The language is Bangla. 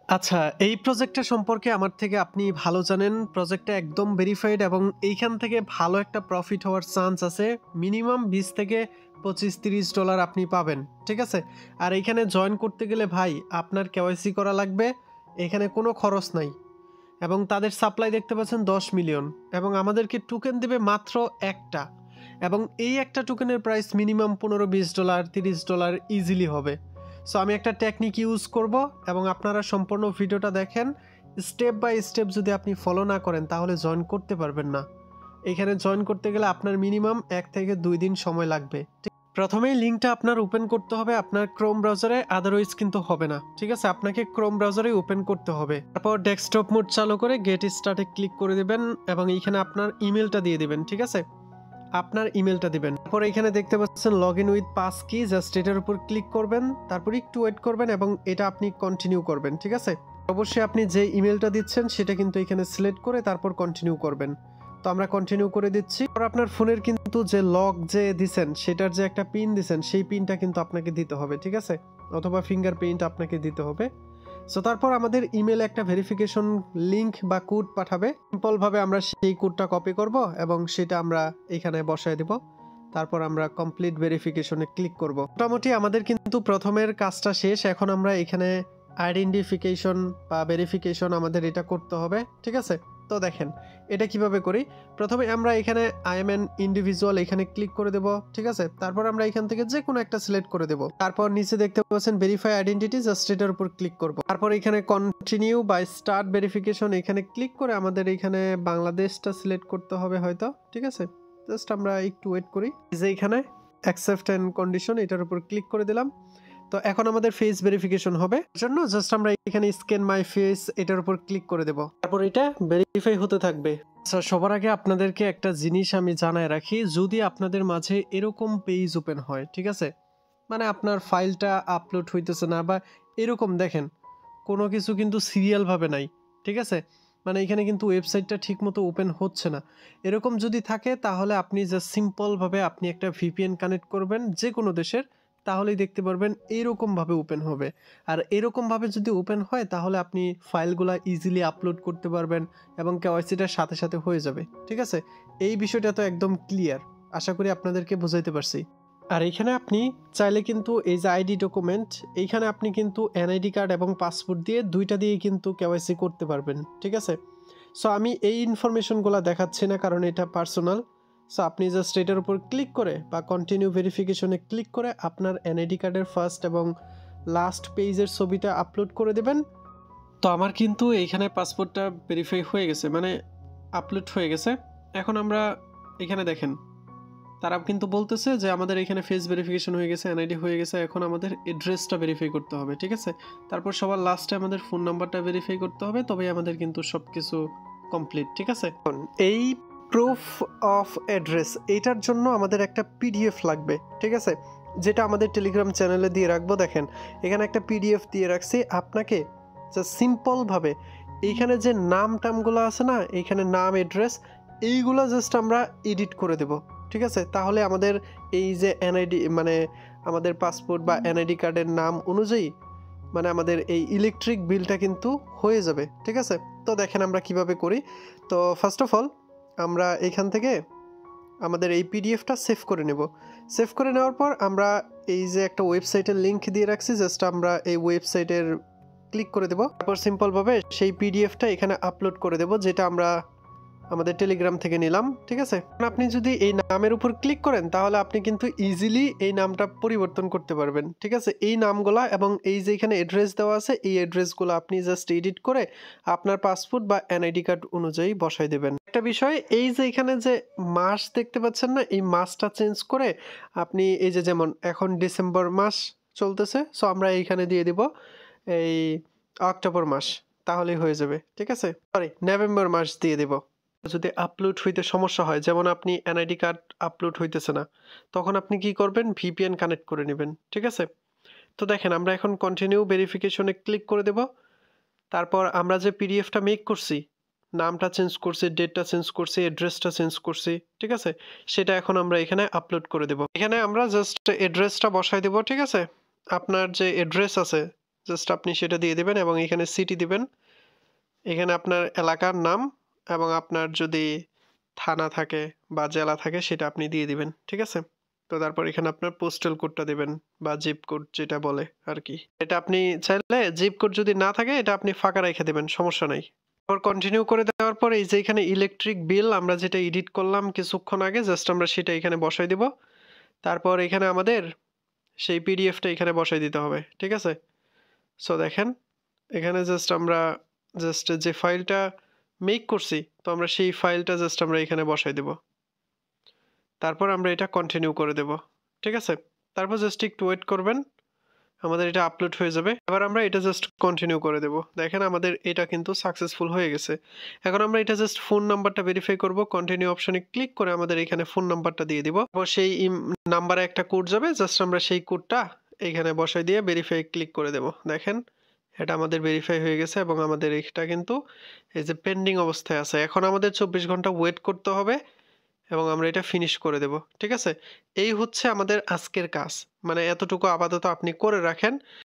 আচ্ছা, এই প্রজেক্টটা সম্পর্কে আমার থেকে আপনি ভালো জানেন। প্রজেক্টটা একদম ভেরিফাইড এবং এইখান থেকে ভালো একটা প্রফিট হওয়ার চান্স আছে। মিনিমাম 20 থেকে $25-30 আপনি পাবেন। ঠিক আছে? আর এইখানে জয়েন করতে গেলে ভাই আপনার কেওয়াইসি করা লাগবে। এখানে কোনো খরচ নাই। এবং তাদের সাপ্লাই দেখতে পাচ্ছেন 10 মিলিয়ন এবং আমাদেরকে টোকেন দেবে মাত্র একটা। এবং এই একটা টোকেনের প্রাইস মিনিমাম $15-20 $30 ইজিলি হবে। সো আমি একটা টেকনিক ইউজ করব এবং আপনারা সম্পূর্ণ ভিডিওটা দেখেন। স্টেপ বাই স্টেপ যদি আপনি ফলো না করেন তাহলে জয়েন করতে পারবেন না। এখানে জয়েন করতে গেলে আপনার মিনিমাম 1 থেকে 2 দিন সময় লাগবে। প্রথমেই লিঙ্কটা আপনার ওপেন করতে হবে আপনার ক্রোম ব্রাউজারে, আদারওয়াইজ কিন্তু হবে না। ঠিক আছে, আপনাকে ক্রোম ব্রাউজারে ওপেন করতে হবে। তারপর ডেস্কটপ মোড চালু করে গেট স্টার্টে ক্লিক করে দিবেন এবং এইখানে আপনার ইমেলটা দিয়ে দিবেন। ঠিক আছে, আপনার ইমেলটা দিবেন। তারপর এখানে দেখতে পাচ্ছেন লগ ইন উইথ পাস কি, জাস্ট এটার উপর ক্লিক করবেন, তারপর একটু ওয়েট করবেন এবং এটা আপনি কন্টিনিউ করবেন। ঠিক আছে, অবশ্যই আপনি যে ইমেলটা দিচ্ছেন সেটা কিন্তু এখানে সিলেক্ট করে তারপর কন্টিনিউ করবেন। তো আমরা কন্টিনিউ করে দিচ্ছি। আর আপনার ফোনের কিন্তু যে লক যে দিছেন সেটার যে একটা পিন দিছেন সেই পিনটা কিন্তু আপনাকে দিতে হবে। ঠিক আছে, অথবা ফিঙ্গারপ্রিন্ট আপনাকে দিতে হবে। সো তারপর আমাদের ইমেলে একটা ভেরিফিকেশন লিংক বা কোড পাঠাবে। সিম্পলভাবে আমরা সেই কোডটা কপি করব এবং সেটা আমরা এখানে বসায় দিব। তারপর আমরা কমপ্লিট ভেরিফিকেশনে ক্লিক করব। মোটামুটি আমাদের কিন্তু প্রথমের কাজটা শেষ। এখন আমরা এখানে আইডেন্টিফিকেশন বা ভেরিফিকেশন আমাদের এটা করতে হবে। ঠিক আছে, তো দেখেন এটা কিভাবে করি। প্রথমে আমরা এখানে আই এম অ্যান ইন্ডিভিজুয়াল এখানে ক্লিক করে দেব। ঠিক আছে, তারপর আমরা এখান থেকে যে কোনো একটা সিলেক্ট করে দেব। তারপর নিচে দেখতে পাচ্ছেন ভেরিফাই আইডেন্টিটি, জাস্ট এটার উপর ক্লিক করব। তারপর এখানে কন্টিনিউ বা স্টার্ট ভেরিফিকেশন এখানে ক্লিক করে আমাদের এখানে বাংলাদেশটা সিলেক্ট করতে হবে হয়তো। ঠিক আছে, জাস্ট আমরা একটু ওয়েট করি। যে এখানে অ্যাকসেপ্ট এন্ড কন্ডিশন এটার উপর ক্লিক করে দিলাম। তো এখন আমাদের ফেস ভেরিফিকেশন হবে জন্য জাস্ট আমরা এখানে স্ক্যান মাই ফেস এটার উপর ক্লিক করে দেব। তারপর এটা ভেরিফাই হতে থাকবে। আচ্ছা, সবার আগে আপনাদেরকে একটা জিনিস আমি জানায় রাখি, যদি আপনাদের মাঝে এরকম পেজ ওপেন হয়, ঠিক আছে, মানে আপনার ফাইলটা আপলোড হইতেছে না বা এরকম দেখেন কোনো কিছু কিন্তু সিরিয়াল ভাবে নাই, ঠিক আছে, মানে এখানে কিন্তু ওয়েবসাইটটা ঠিকমতো ওপেন হচ্ছে না, এরকম যদি থাকে তাহলে আপনি জাস্ট সিম্পলভাবে আপনি একটা ভিপিএন কানেক্ট করবেন যে কোনো দেশের, তাহলেই দেখতে পারবেন এইরকমভাবে ওপেন হবে। আর এরকমভাবে যদি ওপেন হয় তাহলে আপনি ফাইলগুলা ইজিলি আপলোড করতে পারবেন এবং কেওয়াইসিটার সাথে সাথে হয়ে যাবে। ঠিক আছে, এই বিষয়টা তো একদম ক্লিয়ার, আশা করি আপনাদেরকে বোঝাইতে পারছি। আর এখানে আপনি চাইলে কিন্তু এই যে আইডি ডকুমেন্ট, এইখানে আপনি কিন্তু এনআইডি কার্ড এবং পাসপোর্ট দিয়ে দুইটা দিয়ে কিন্তু কেওয়াইসি করতে পারবেন। ঠিক আছে, সো আমি এই ইনফরমেশনগুলো দেখাচ্ছি না কারণ এটা পার্সোনাল। সো আপনি জাস্ট এটার উপর ক্লিক করে বা কন্টিনিউ ভেরিফিকেশনে ক্লিক করে আপনার এনআইডি কার্ডের ফার্স্ট এবং লাস্ট পেজের ছবিটা আপলোড করে দেবেন। তো আমার কিন্তু এইখানে পাসপোর্টটা ভেরিফাই হয়ে গেছে, মানে আপলোড হয়ে গেছে। এখন আমরা এখানে দেখেন তারা কিন্তু বলতেছে যে আমাদের এখানে ফেস ভেরিফিকেশন হয়ে গেছে, এনআইডি হয়ে গেছে, এখন আমাদের অ্যাড্রেসটা ভেরিফাই করতে হবে। ঠিক আছে, তারপর সবার লাস্টে আমাদের ফোন নাম্বারটা ভেরিফাই করতে হবে, তবেই আমাদের কিন্তু সব কিছু কমপ্লিট। ঠিক আছে, এই প্রুফ অফ অ্যাড্রেস এইটার জন্য আমাদের একটা পিডিএফ লাগবে। ঠিক আছে, যেটা আমাদের টেলিগ্রাম চ্যানেলে দিয়ে রাখবো। দেখেন এখানে একটা পিডিএফ দিয়ে রাখছি আপনাকে, জাস্ট সিম্পলভাবে এইখানে যে নাম টামগুলো আছে না, এইখানে নাম অ্যাড্রেস এইগুলো জাস্ট আমরা এডিট করে দেব। ঠিক আছে, তাহলে আমাদের এই যে এনআইডি মানে আমাদের পাসপোর্ট বা এনআইডি কার্ডের নাম অনুযায়ী মানে আমাদের এই ইলেকট্রিক বিলটা কিন্তু হয়ে যাবে। ঠিক আছে, তো দেখেন আমরা কিভাবে করি। তো ফার্স্ট অফ অল আমরা এখান থেকে আমাদের এই পিডিএফটা সেভ করে নেব। সেভ করে নেওয়ার পর আমরা এই যে একটা ওয়েবসাইটের লিঙ্ক দিয়ে রাখছি, জাস্ট আমরা এই ওয়েবসাইটের ক্লিক করে দেব। তারপর সিম্পলভাবে সেই পিডিএফটা এখানে আপলোড করে দেব, যেটা আমরা আমাদের টেলিগ্রাম থেকে নিলাম। ঠিক আছে, আপনি যদি এই নামের উপর ক্লিক করেন তাহলে আপনি কিন্তু ইজিলি এই নামটা পরিবর্তন করতে পারবেন। ঠিক আছে, এই নামগুলা এবং এই যে এখানে অ্যাড্রেস দেওয়া আছে এই অ্যাড্রেসগুলো আপনি জাস্ট এডিট করে আপনার পাসপোর্ট বা এনআইডি কার্ড অনুযায়ী বসাই দেবেন। একটা বিষয়, এই যে এখানে যে মাস দেখতে পাচ্ছেন না, এই মাসটা চেঞ্জ করে আপনি এই যে যেমন এখন ডিসেম্বর মাস চলতেছে, সো আমরা এইখানে দিয়ে দিব এই অক্টোবর মাস, তাহলেই হয়ে যাবে। ঠিক আছে, সরি নভেম্বর মাস দিয়ে দেব। যদি আপলোড হইতে সমস্যা হয়, যেমন আপনি এনআইডি কার্ড আপলোড হইতেছে না, তখন আপনি কি করবেন, ভিপিএন কানেক্ট করে নেবেন। ঠিক আছে, তো দেখেন আমরা এখন কন্টিনিউ ভেরিফিকেশনে ক্লিক করে দেব। তারপর আমরা যে পিডিএফটা মেক করছি, নামটা চেঞ্জ করছি, ডেটটা চেঞ্জ করছি, অ্যাড্রেসটা চেঞ্জ করছি, ঠিক আছে, সেটা এখন আমরা এখানে আপলোড করে দেব। এখানে আমরা জাস্ট অ্যাড্রেসটা বসাই দেব। ঠিক আছে, আপনার যে অ্যাড্রেস আছে জাস্ট আপনি সেটা দিয়ে দিবেন এবং এখানে সিটি দিবেন। এখানে আপনার এলাকার নাম এবং আপনার যদি থানা থাকে বা জেলা থাকে সেটা আপনি দিয়ে দিবেন। ঠিক আছে? তো তারপর এখানে আপনার পোস্টাল কোডটা দিবেন বা জিপ কোড যেটা বলে আরকি। এটা আপনি চাইলে জিপ কোড যদি না থাকে এটা আপনি ফাঁকা রেখে দিবেন, সমস্যা নাই। তারপর কন্টিনিউ করে দেওয়ার পর এই যে এখানে ইলেকট্রিক বিল আমরা যেটা এডিট করলাম কিছুক্ষণ আগে জাস্ট আমরা সেটা এখানে বসায় দিব। তারপর এখানে আমাদের সেই পিডিএফটা এখানে বসায় দিতে হবে। ঠিক আছে? সো দেখেন এখানে জাস্ট আমরা যে ফাইলটা মেক করছি তো আমরা সেই ফাইলটা জাস্ট আমরা এখানে বসায় দেব। তারপর আমরা এটা কন্টিনিউ করে দেব। ঠিক আছে? তারপর জাস্ট একটু ওয়েট করবেন। আমাদের এটা আপলোড হয়ে যাবে। এবার আমরা এটা জাস্ট কন্টিনিউ করে দেব। দেখেন আমাদের এটা কিন্তু সাকসেসফুল হয়ে গেছে। এখন আমরা এটা জাস্ট ফোন নাম্বারটা ভেরিফাই করব। কন্টিনিউ অপশনে ক্লিক করে আমাদের এখানে ফোন নাম্বারটা দিয়ে দিব। তারপর সেই নাম্বারে একটা কোড যাবে। জাস্ট আমরা সেই কোডটা এইখানে বসায় দিয়ে ভেরিফাই ক্লিক করে দেব। দেখেন এটা আমাদের ভেরিফাই হয়ে গেছে এবং আমাদের এটা কিন্তু এই যে পেন্ডিং অবস্থায় আছে। এখন আমাদের 24 ঘন্টা ওয়েট করতে হবে এবং আমরা এটা ফিনিশ করে দেব। ঠিক আছে? এই হচ্ছে আমাদের আজকের কাজ। মানে এতটুকু আপাতত আপনি করে রাখেন।